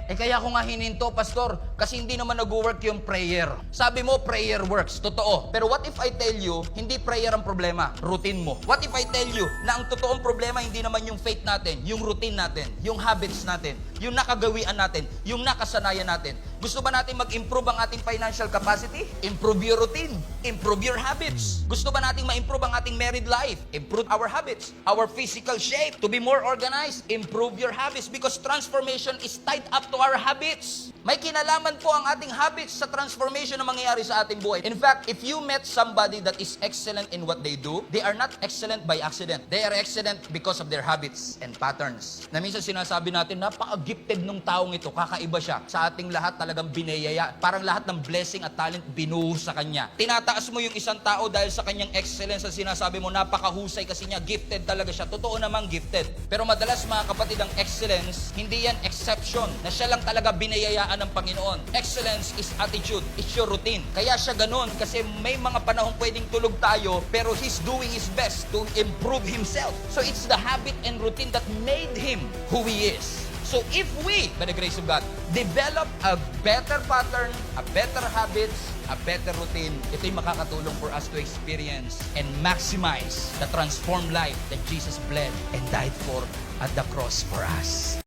Kaya ko nga hininto, Pastor, kasi hindi naman nag-work yung prayer. Sabi mo, prayer works. Totoo. Pero what if I tell you, hindi prayer ang problema, routine mo? What if I tell you na ang totoong problema hindi naman yung faith natin, yung routine natin, yung habits natin, yung nakagawian natin, yung nakasanayan natin? Gusto ba natin mag-improve ang ating financial capacity? Improve your routine. Improve your habits. Gusto ba nating ma-improve ang ating married life? Improve our habits. Our physical shape. To be more organized, improve your habits because transformation is tied up to our habits. May kinalaman po ang ating habits sa transformation na mangyayari sa ating buhay. In fact, if you met somebody that is excellent in what they do, they are not excellent by accident. They are excellent because of their habits and patterns. Na minsan sinasabi natin, napaka-gifted nung taong ito, kakaiba siya. Sa ating lahat talagang binayaya. Parang lahat ng blessing at talent binuhos sa kanya. Tinataas mo yung isang tao dahil sa kanyang excellence at sinasabi mo, napakahusay kasi niya, gifted talaga siya. Totoo namang gifted. Pero madalas mga kapatid, ang excellence, hindi yan exception, na siya lang talaga binayayaan ng Panginoon. Excellence is attitude, it's your routine. Kaya siya ganun kasi may mga panahong pwedeng tulog tayo pero he's doing his best to improve himself. So it's the habit and routine that made him who he is. So if we, by the grace of God, develop a better pattern, a better habits, a better routine, ito'y makakatulong for us to experience and maximize the transformed life that Jesus bled and died for at the cross for us.